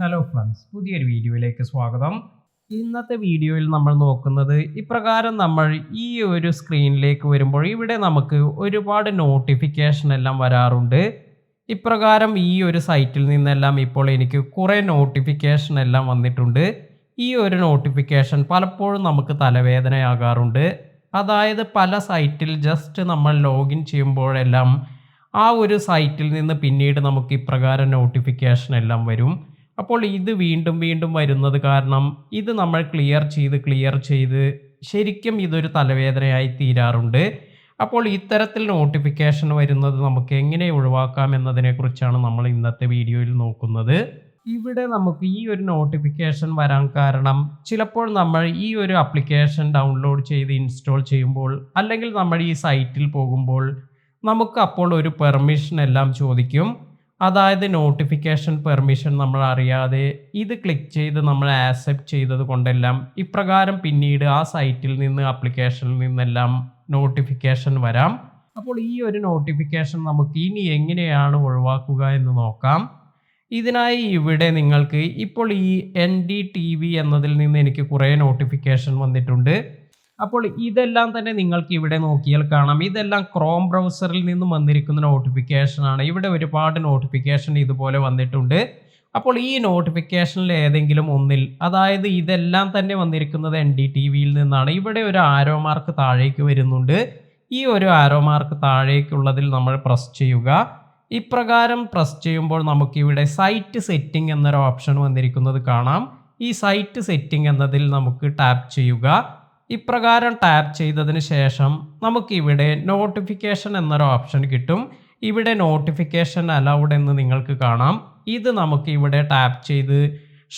Hello friends, പുതിയൊരു വീഡിയോയിലേക്ക് സ്വാഗതം. ഇന്നത്തെ വീഡിയോയിൽ നമ്മൾ നോക്കുന്നത് ഇപ്രകാരം നമ്മൾ ഈ ഒരു സ്ക്രീനിലേക്ക് വരുമ്പോൾ ഇവിടെ നമുക്ക് ഒരുപാട് നോട്ടിഫിക്കേഷൻ എല്ലാം വരാറുണ്ട്. ഇപ്രകാരം ഈ ഒരു സൈറ്റിൽ നിന്നെല്ലാം ഇപ്പോൾ എനിക്ക് കുറേ നോട്ടിഫിക്കേഷൻ എല്ലാം വന്നിട്ടുണ്ട്. ഈ ഒരു നോട്ടിഫിക്കേഷൻ പലപ്പോഴും നമുക്ക് തലവേദനയാകാറുണ്ട്. അതായത് പല സൈറ്റിൽ ജസ്റ്റ് നമ്മൾ ലോഗിൻ ചെയ്യുമ്പോഴെല്ലാം ആ ഒരു സൈറ്റിൽ നിന്ന് പിന്നീട് നമുക്ക് ഇപ്രകാരം നോട്ടിഫിക്കേഷൻ എല്ലാം വരും. അപ്പോൾ ഇത് വീണ്ടും വീണ്ടും വരുന്നത് കാരണം ഇത് നമ്മൾ ക്ലിയർ ചെയ്ത് ശരിക്കും ഇതൊരു തലവേദനയായി തീരാറുണ്ട്. അപ്പോൾ ഇത്തരത്തിൽ നോട്ടിഫിക്കേഷൻ വരുന്നത് നമുക്ക് എങ്ങനെ ഒഴിവാക്കാം എന്നതിനെക്കുറിച്ചാണ് നമ്മൾ ഇന്നത്തെ വീഡിയോയിൽ നോക്കുന്നത്. ഇവിടെ നമുക്ക് ഈ ഒരു നോട്ടിഫിക്കേഷൻ വരാൻ കാരണം ചിലപ്പോൾ നമ്മൾ ഈ ഒരു ആപ്ലിക്കേഷൻ ഡൗൺലോഡ് ചെയ്ത് ഇൻസ്റ്റാൾ ചെയ്യുമ്പോൾ അല്ലെങ്കിൽ നമ്മൾ ഈ സൈറ്റിൽ പോകുമ്പോൾ നമുക്ക് അപ്പോൾ ഒരു പെർമിഷൻ എല്ലാം ചോദിക്കും. അതായത് നോട്ടിഫിക്കേഷൻ പെർമിഷൻ നമ്മൾ അറിയാതെ ഇത് ക്ലിക്ക് ചെയ്ത് നമ്മൾ ആക്സെപ്റ്റ് ചെയ്തത് കൊണ്ടെല്ലാം ഇപ്രകാരം പിന്നീട് ആ സൈറ്റിൽ നിന്ന് ആപ്ലിക്കേഷനിൽ നിന്നെല്ലാം നോട്ടിഫിക്കേഷൻ വരാം. അപ്പോൾ ഈ ഒരു നോട്ടിഫിക്കേഷൻ നമുക്ക് ഇനി എങ്ങനെയാണ് ഒഴിവാക്കുക എന്ന് നോക്കാം. ഇതിനായി ഇവിടെ നിങ്ങൾക്ക് ഇപ്പോൾ ഈ NDTV എന്നതിൽ നിന്ന് എനിക്ക് കുറേ നോട്ടിഫിക്കേഷൻ വന്നിട്ടുണ്ട്. അപ്പോൾ ഇതെല്ലാം തന്നെ നിങ്ങൾക്ക് ഇവിടെ നോക്കിയാൽ കാണാം. ഇതെല്ലാം ക്രോം ബ്രൗസറിൽ നിന്നും വന്നിരിക്കുന്ന നോട്ടിഫിക്കേഷൻ ആണ്. ഇവിടെ ഒരുപാട് നോട്ടിഫിക്കേഷൻ ഇതുപോലെ വന്നിട്ടുണ്ട്. അപ്പോൾ ഈ നോട്ടിഫിക്കേഷനിൽ ഏതെങ്കിലും ഒന്നിൽ, അതായത് ഇതെല്ലാം തന്നെ വന്നിരിക്കുന്നത് NDTVയിൽ നിന്നാണ്. ഇവിടെ ഒരു ആരോ മാർക്ക് താഴേക്ക് വരുന്നുണ്ട്. ഈ ഒരു ആരോ മാർക്ക് താഴേക്കുള്ളതിൽ നമ്മൾ പ്രസ് ചെയ്യുക. ഇപ്രകാരം പ്രസ് ചെയ്യുമ്പോൾ നമുക്കിവിടെ സൈറ്റ് സെറ്റിംഗ് എന്നൊരു ഓപ്ഷൻ വന്നിരിക്കുന്നത് കാണാം. ഈ സൈറ്റ് സെറ്റിംഗ് എന്നതിൽ നമുക്ക് ടാപ്പ് ചെയ്യുക. ഇപ്രകാരം ടാപ്പ് ചെയ്തതിന് ശേഷം നമുക്കിവിടെ നോട്ടിഫിക്കേഷൻ എന്നൊരു ഓപ്ഷൻ കിട്ടും. ഇവിടെ നോട്ടിഫിക്കേഷൻ അലൗഡ് എന്ന് നിങ്ങൾക്ക് കാണാം. ഇത് നമുക്ക് ഇവിടെ ടാപ്പ് ചെയ്ത്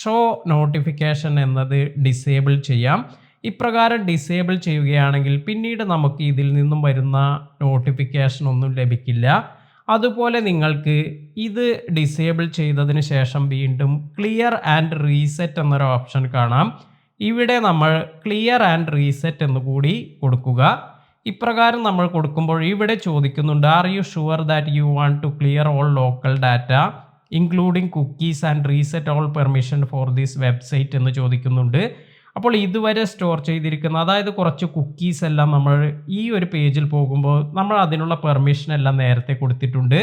ഷോ നോട്ടിഫിക്കേഷൻ എന്നത് ഡിസേബിൾ ചെയ്യാം. ഇപ്രകാരം ഡിസേബിൾ ചെയ്യുകയാണെങ്കിൽ പിന്നീട് നമുക്ക് ഇതിൽ നിന്നും വരുന്ന നോട്ടിഫിക്കേഷൻ ഒന്നും ലഭിക്കില്ല. അതുപോലെ നിങ്ങൾക്ക് ഇത് ഡിസേബിൾ ചെയ്തതിന് ശേഷം വീണ്ടും ക്ലിയർ ആൻഡ് റീസെറ്റ് എന്നൊരു ഓപ്ഷൻ കാണാം. ഇവിടെ നമ്മൾ ക്ലിയർ ആൻഡ് റീസെറ്റ് എന്ന് കൂടി കൊടുക്കുക. ഇപ്രകാരം നമ്മൾ കൊടുക്കുമ്പോൾ ഇവിടെ ചോദിക്കുന്നുണ്ട്, are you sure that you want to clear all local data including cookies and reset all permission for this website എന്ന് ചോദിക്കുന്നുണ്ട്. അപ്പോൾ ഇതുവരെ സ്റ്റോർ ചെയ്തിരിക്കുന്ന, അതായത് കുറച്ച് കുക്കീസ് എല്ലാം നമ്മൾ ഈ ഒരു പേജിൽ പോകുമ്പോൾ നമ്മൾ അതിനുള്ള പെർമിഷൻ എല്ലാം നേരത്തെ കൊടുത്തിട്ടുണ്ട്.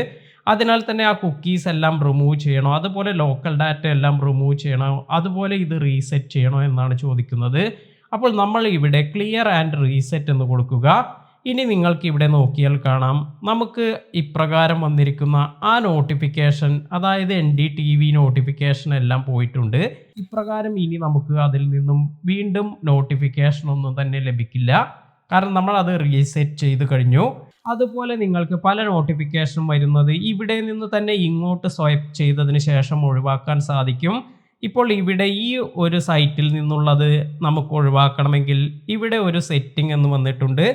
അതിനാൽ തന്നെ ആ കുക്കീസ് എല്ലാം റിമൂവ് ചെയ്യണോ, അതുപോലെ ലോക്കൽ ഡാറ്റ എല്ലാം റിമൂവ് ചെയ്യണോ, അതുപോലെ ഇത് റീസെറ്റ് ചെയ്യണോ എന്നാണ് ചോദിക്കുന്നത്. അപ്പോൾ നമ്മൾ ഇവിടെ ക്ലിയർ ആൻഡ് റീസെറ്റ് എന്ന് കൊടുക്കുക. ഇനി നിങ്ങൾക്ക് ഇവിടെ നോക്കിയാൽ കാണാം, നമുക്ക് ഇപ്രകാരം വന്നിരിക്കുന്ന ആ നോട്ടിഫിക്കേഷൻ, അതായത് NDTV നോട്ടിഫിക്കേഷൻ എല്ലാം പോയിട്ടുണ്ട്. ഇപ്രകാരം ഇനി നമുക്ക് അതിൽ നിന്നും വീണ്ടും നോട്ടിഫിക്കേഷൻ ഒന്നും തന്നെ ലഭിക്കില്ല. കാരണം നമ്മൾ അത് റീസെറ്റ് ചെയ്ത് കഴിഞ്ഞു. അതുപോലെ നിങ്ങൾക്ക് പല നോട്ടിഫിക്കേഷനും വരുന്നത് ഇവിടെ നിന്ന് തന്നെ ഇങ്ങോട്ട് സ്വൈപ്പ് ചെയ്തതിന് ശേഷം ഒഴിവാക്കാൻ സാധിക്കും. ഇപ്പോൾ ഇവിടെ ഈ ഒരു സൈറ്റിൽ നിന്നുള്ളത് നമുക്ക് ഒഴിവാക്കണമെങ്കിൽ ഇവിടെ ഒരു സെറ്റിംഗ് എന്ന് വന്നിട്ടുണ്ട്.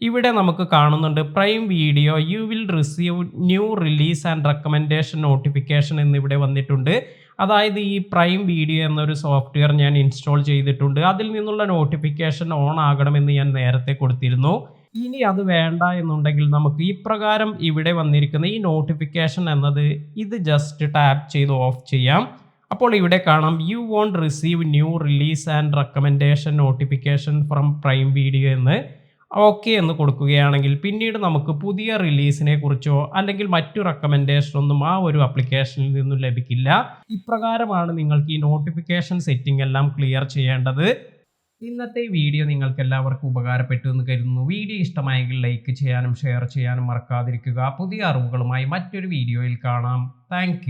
ഇവിടെ നമുക്ക് കാണുന്നുണ്ട് prime video you will receive new release and recommendation notification എന്നിവിടെ വന്നിട്ടുണ്ട്. അതായത് ഈ പ്രൈം വീഡിയോ എന്നൊരു സോഫ്റ്റ്വെയർ ഞാൻ ഇൻസ്റ്റാൾ ചെയ്തിട്ടുണ്ട്. അതിൽ നിന്നുള്ള നോട്ടിഫിക്കേഷൻ ഓൺ ആകണമെന്ന് ഞാൻ നേരത്തെ കൊടുത്തിരുന്നു. ഇനി അത് വേണ്ട എന്നുണ്ടെങ്കിൽ നമുക്ക് ഇപ്രകാരം ഇവിടെ വന്നിരിക്കുന്ന ഈ നോട്ടിഫിക്കേഷൻ എന്നത് ഇത് ജസ്റ്റ് ടാപ്പ് ചെയ്ത് ഓഫ് ചെയ്യാം. അപ്പോൾ ഇവിടെ കാണാം you won't receive new release and recommendation notification from Prime Video എന്ന് ഓക്കെ എന്ന് കൊടുക്കുകയാണെങ്കിൽ പിന്നീട് നമുക്ക് പുതിയ റിലീസിനെ കുറിച്ചോ അല്ലെങ്കിൽ മറ്റു റെക്കമെൻഡേഷനൊന്നും ആ ഒരു ആപ്ലിക്കേഷനിൽ നിന്നും ലഭിക്കില്ല. ഇപ്രകാരമാണ് നിങ്ങൾക്ക് ഈ നോട്ടിഫിക്കേഷൻ സെറ്റിംഗ് എല്ലാം ക്ലിയർ ചെയ്യേണ്ടത്. ഇന്നത്തെ വീഡിയോ നിങ്ങൾക്ക് എല്ലാവർക്കും ഉപകാരപ്പെട്ടു എന്ന് കരുതുന്നു. വീഡിയോ ഇഷ്ടമായെങ്കിൽ ലൈക്ക് ചെയ്യാനും ഷെയർ ചെയ്യാനും മറക്കാതിരിക്കുക. പുതിയ അറിവുകളുമായി മറ്റൊരു വീഡിയോയിൽ കാണാം. താങ്ക്